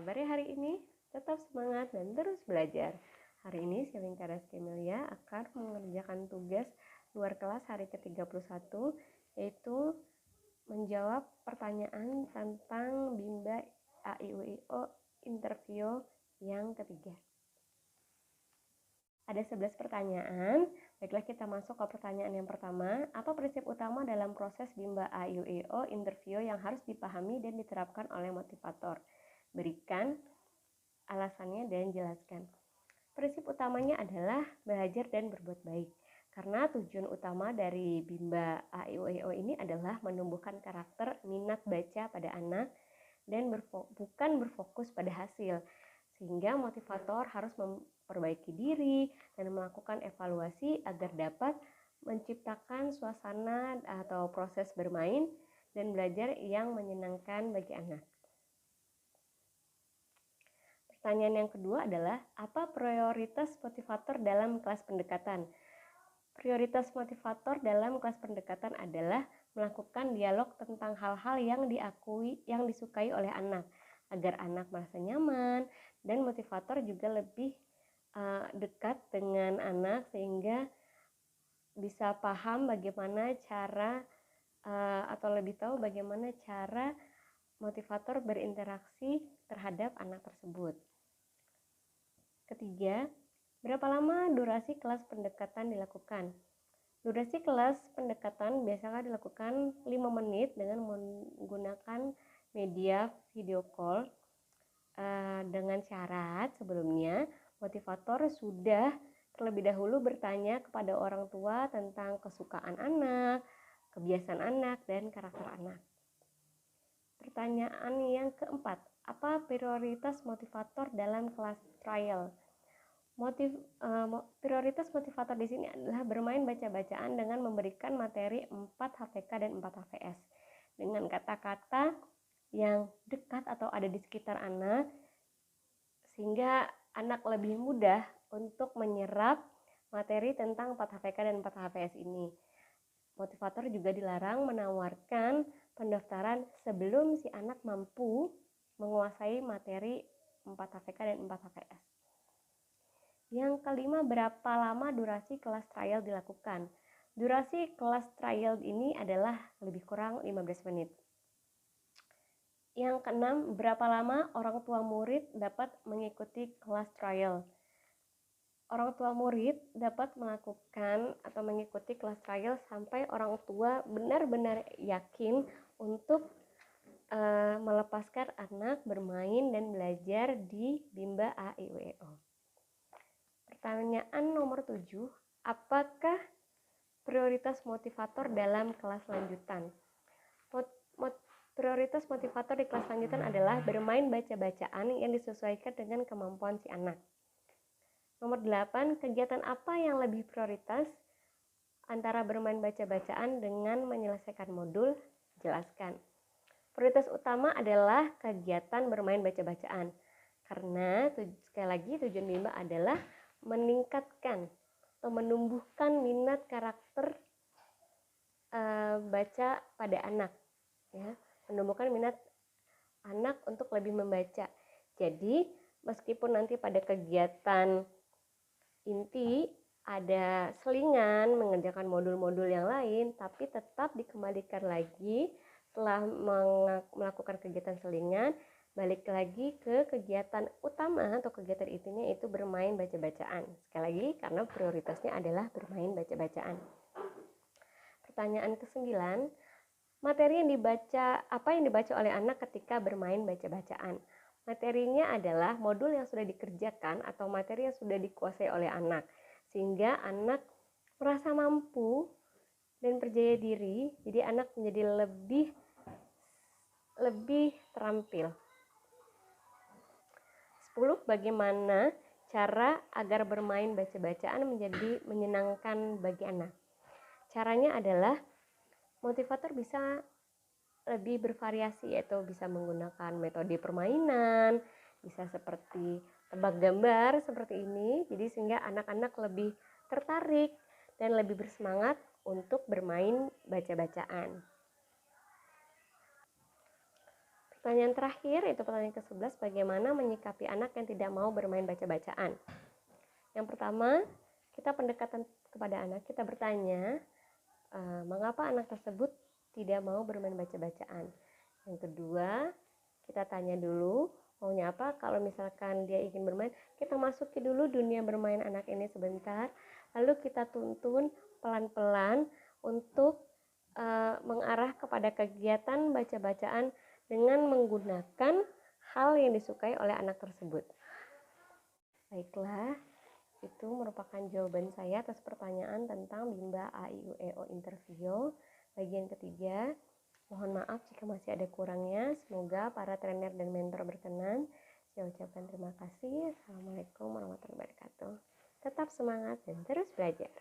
kabarnya hari ini? Tetap semangat dan terus belajar. Hari ini Silingkara Skemelia akan mengerjakan tugas luar kelas hari ke-31, yaitu menjawab pertanyaan tentang Bimba AIUIO interview yang ketiga. Ada 11 pertanyaan. Baiklah, kita masuk ke pertanyaan yang pertama. Apa prinsip utama dalam proses Bimba AIUIO interview yang harus dipahami dan diterapkan oleh motivator? Berikan alasannya dan jelaskan. Prinsip utamanya adalah belajar dan berbuat baik. Karena tujuan utama dari Bimba AIUIO ini adalah menumbuhkan karakter minat baca pada anak dan bukan berfokus pada hasil. Sehingga motivator harus memperbaiki diri dan melakukan evaluasi agar dapat menciptakan suasana atau proses bermain dan belajar yang menyenangkan bagi anak. Pertanyaan yang kedua adalah, apa prioritas motivator dalam kelas pendekatan? Prioritas motivator dalam kelas pendekatan adalah melakukan dialog tentang hal-hal yang disukai oleh anak, agar anak merasa nyaman, dan motivator juga lebih dekat dengan anak sehingga bisa paham bagaimana cara atau lebih tahu bagaimana cara motivator berinteraksi terhadap anak tersebut. Ketiga, berapa lama durasi kelas pendekatan dilakukan? Durasi kelas pendekatan biasanya dilakukan 5 menit dengan menggunakan media video call dengan syarat sebelumnya motivator sudah terlebih dahulu bertanya kepada orang tua tentang kesukaan anak, kebiasaan anak, dan karakter anak. Pertanyaan yang keempat, apa prioritas motivator dalam kelas trial? Prioritas motivator di sini adalah bermain baca-bacaan dengan memberikan materi 4 HPK dan 4 HVS dengan kata-kata yang dekat atau ada di sekitar anak sehingga anak lebih mudah untuk menyerap materi tentang 4 HPK dan 4 HVS ini. Motivator juga dilarang menawarkan pendaftaran sebelum si anak mampu menguasai materi 4 HPK dan 4 HVS. Yang kelima, berapa lama durasi kelas trial dilakukan? Durasi kelas trial ini adalah lebih kurang 15 menit. Yang keenam, berapa lama orang tua murid dapat mengikuti kelas trial? Orang tua murid dapat melakukan atau mengikuti kelas trial sampai orang tua benar-benar yakin untuk melepaskan anak bermain dan belajar di Bimba AIUIO. Pertanyaan nomor 7, apakah prioritas motivator dalam kelas lanjutan? Prioritas motivator di kelas lanjutan adalah bermain baca-bacaan yang disesuaikan dengan kemampuan si anak. Nomor 8, kegiatan apa yang lebih prioritas antara bermain baca-bacaan dengan menyelesaikan modul? Jelaskan. Prioritas utama adalah kegiatan bermain baca-bacaan. Karena sekali lagi tujuan Bimba adalah meningkatkan atau menumbuhkan minat karakter baca pada anak, ya, menumbuhkan minat anak untuk lebih membaca. Jadi meskipun nanti pada kegiatan inti ada selingan mengerjakan modul-modul yang lain, tapi tetap dikembalikan lagi setelah melakukan kegiatan selingan, balik lagi ke kegiatan utama atau kegiatan intinya itu bermain baca-bacaan. Sekali lagi karena prioritasnya adalah bermain baca-bacaan. Pertanyaan ke-9, materi yang dibaca, apa yang dibaca oleh anak ketika bermain baca-bacaan? Materinya adalah modul yang sudah dikerjakan atau materi yang sudah dikuasai oleh anak, sehingga anak merasa mampu dan percaya diri, jadi anak menjadi lebih terampil. 10. Bagaimana cara agar bermain baca-bacaan menjadi menyenangkan bagi anak? Caranya adalah motivator bisa lebih bervariasi, yaitu bisa menggunakan metode permainan, bisa seperti tebak gambar seperti ini, jadi sehingga anak-anak lebih tertarik dan lebih bersemangat untuk bermain baca-bacaan. Pertanyaan terakhir, itu pertanyaan ke-11, bagaimana menyikapi anak yang tidak mau bermain baca-bacaan? Yang pertama, kita pendekatan kepada anak, kita bertanya, mengapa anak tersebut tidak mau bermain baca-bacaan? Yang kedua, kita tanya dulu, maunya apa? Kalau misalkan dia ingin bermain, kita masuki dulu dunia bermain anak ini sebentar, lalu kita tuntun pelan-pelan untuk mengarah kepada kegiatan baca-bacaan dengan menggunakan hal yang disukai oleh anak tersebut. Baiklah, itu merupakan jawaban saya atas pertanyaan tentang Bimba A, I, U, E, O interview bagian ketiga. Mohon maaf jika masih ada kurangnya. Semoga para trainer dan mentor berkenan. Saya ucapkan terima kasih. Assalamualaikum warahmatullahi wabarakatuh. Tetap semangat dan terus belajar.